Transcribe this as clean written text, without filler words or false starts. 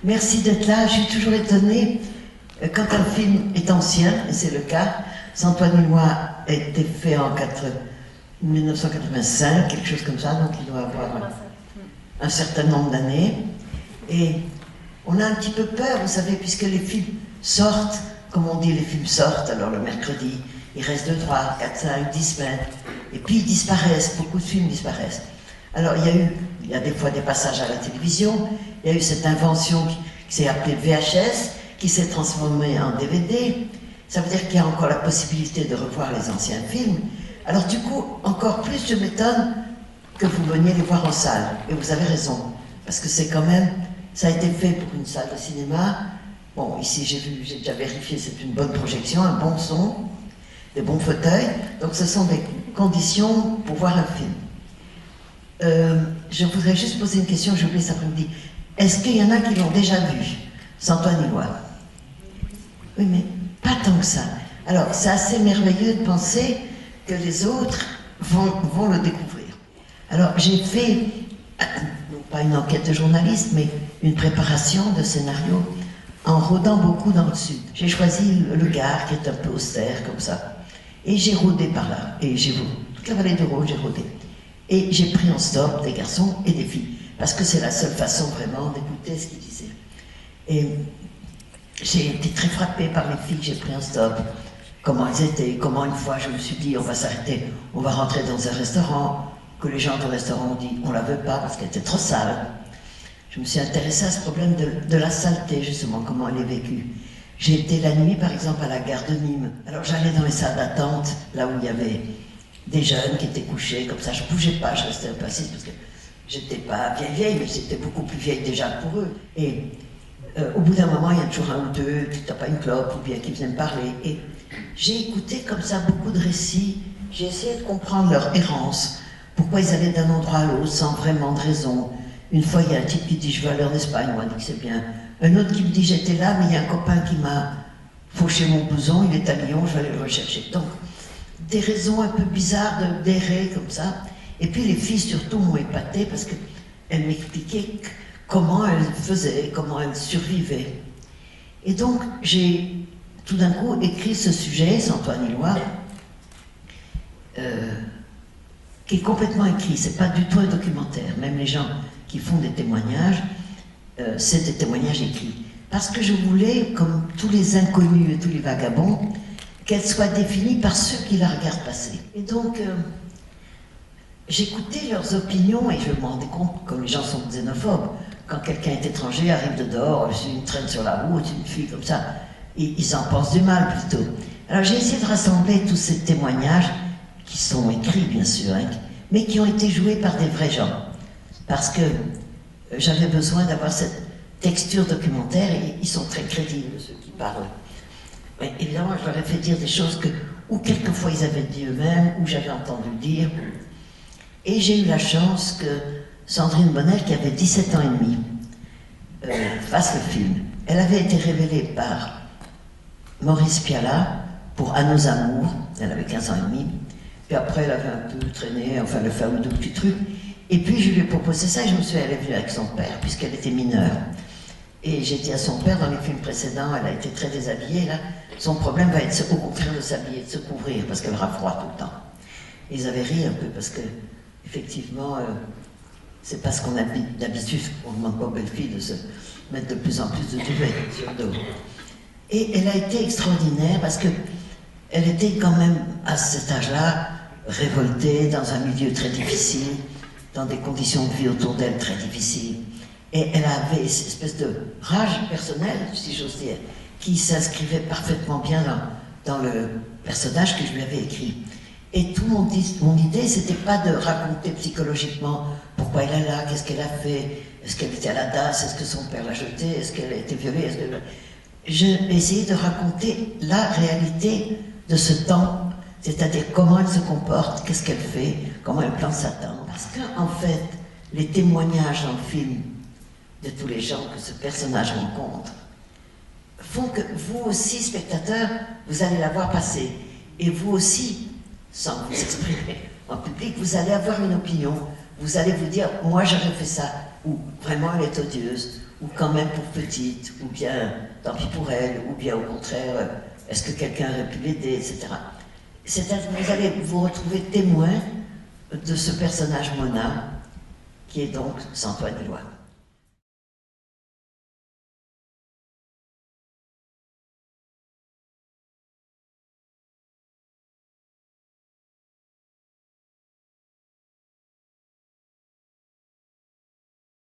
Merci d'être là. Je suis toujours étonnée quand un film est ancien, et c'est le cas. Antoine Hulot a été fait en 1985, quelque chose comme ça, donc il doit avoir un certain nombre d'années. Et on a un petit peu peur, vous savez, puisque les films sortent, comme on dit, les films sortent, alors le mercredi, il reste 2, 3, 4, 5, 10 semaines, et puis ils disparaissent, beaucoup de films disparaissent. Alors il y a des fois des passages à la télévision, il y a eu cette invention qui s'est appelée VHS, qui s'est transformée en DVD, ça veut dire qu'il y a encore la possibilité de revoir les anciens films. Alors du coup, encore plus je m'étonne que vous veniez les voir en salle, et vous avez raison, parce que c'est quand même, ça a été fait pour une salle de cinéma. Bon, ici j'ai déjà vérifié, c'est une bonne projection, un bon son, des bons fauteuils, donc ce sont des conditions pour voir un film. Je voudrais juste poser une question, j'ai oublié cet après-midi. Est-ce qu'il y en a qui l'ont déjà vu, Antoine Hulot? Oui, mais pas tant que ça. Alors, c'est assez merveilleux de penser que les autres vont le découvrir. Alors, j'ai fait, non pas une enquête de journaliste, mais une préparation de scénario en rôdant beaucoup dans le sud. J'ai choisi le Gard, qui est un peu austère, comme ça. Et j'ai rôdé par là. Et j'ai toute la vallée du Rhône, j'ai rôdé. Et j'ai pris en stop des garçons et des filles. Parce que c'est la seule façon vraiment d'écouter ce qu'ils disaient. Et j'ai été très frappée par les filles que j'ai pris en stop. Comment elles étaient, comment une fois je me suis dit on va s'arrêter, on va rentrer dans un restaurant, que les gens du restaurant ont dit on la veut pas parce qu'elle était trop sale. Je me suis intéressée à ce problème de la saleté, justement, comment elle est vécue. J'ai été la nuit, par exemple, à la gare de Nîmes. Alors j'allais dans les salles d'attente, là où il y avait des jeunes qui étaient couchés, comme ça, je bougeais pas, je restais un peu assise, parce que j'étais pas vieille, mais j'étais beaucoup plus vieille déjà pour eux. Et au bout d'un moment, il y a toujours un ou deux qui tapent une clope, ou bien qui viennent parler. Et j'ai écouté comme ça beaucoup de récits, j'ai essayé de comprendre leur errance, pourquoi ils allaient d'un endroit à l'autre sans vraiment de raison. Une fois, il y a un type qui dit « je veux aller en Espagne », moi, dit que c'est bien. Un autre qui me dit « j'étais là, mais il y a un copain qui m'a fauché mon blouson, il est à Lyon, je vais aller le rechercher ». Donc, des raisons un peu bizarres d'errer comme ça. Et puis les filles surtout m'ont épatée parce qu'elles m'expliquaient comment elles faisaient, comment elles survivaient. Et donc, j'ai tout d'un coup écrit ce sujet, c'est Antoine Hulot, qui est complètement écrit, c'est pas du tout un documentaire. Même les gens qui font des témoignages, c'est des témoignages écrits. Parce que je voulais, comme tous les inconnus et tous les vagabonds, qu'elle soit définie par ceux qui la regardent passer. Et donc, j'écoutais leurs opinions et je me rendais compte, comme les gens sont xénophobes, quand quelqu'un est étranger, arrive de dehors, une traîne sur la route, une fille comme ça, et ils en pensent du mal plutôt. Alors j'ai essayé de rassembler tous ces témoignages, qui sont écrits bien sûr, hein, mais qui ont été joués par des vrais gens. Parce que j'avais besoin d'avoir cette texture documentaire et ils sont très crédibles, ceux qui parlent. Mais évidemment, je leur ai fait dire des choses que, ou quelquefois ils avaient dit eux-mêmes, ou j'avais entendu dire. Et j'ai eu la chance que Sandrine Bonnel, qui avait 17 ans et demi, fasse le film. Elle avait été révélée par Maurice Pialat pour À nos amours, elle avait 15 ans et demi, puis après elle avait un peu traîné, enfin elle a fait un ou deux petits trucs, et puis je lui ai proposé ça et je me suis allée vue avec son père, puisqu'elle était mineure. Et j'ai dit à son père, dans les films précédents, elle a été très déshabillée, là, son problème va être au contraire de s'habiller, de se couvrir, parce qu'elle aura froid tout le temps. Et ils avaient ri un peu, parce que, effectivement, c'est parce qu'on habite d'habitude, on ne demande pas aux belles filles de se mettre de plus en plus de duvet sur le dos. Et elle a été extraordinaire, parce que elle était quand même, à cet âge-là, révoltée, dans un milieu très difficile, dans des conditions de vie autour d'elle très difficiles. Et elle avait cette espèce de rage personnelle, si j'ose dire, qui s'inscrivait parfaitement bien dans le personnage que je lui avais écrit. Et tout mon idée, c'était pas de raconter psychologiquement pourquoi elle est là, qu'est-ce qu'elle a fait, est-ce qu'elle était à la DAS, est-ce que son père l'a jetée, est-ce qu'elle a été violée, j'ai essayé de raconter la réalité de ce temps, c'est-à-dire comment elle se comporte, qu'est-ce qu'elle fait, comment elle plante sa tente. Parce qu'en fait, les témoignages dans le film de tous les gens que ce personnage rencontre font que vous aussi, spectateurs, vous allez la voir passer. Et vous aussi, sans vous exprimer en public, vous allez avoir une opinion. Vous allez vous dire, moi j'aurais fait ça, ou vraiment elle est odieuse, ou quand même pour petite, ou bien tant pis pour elle, ou bien au contraire, est-ce que quelqu'un aurait pu l'aider, etc. C'est-à-dire que vous allez vous retrouver témoin de ce personnage Mona, qui est donc Saint-Antoine-Éloy.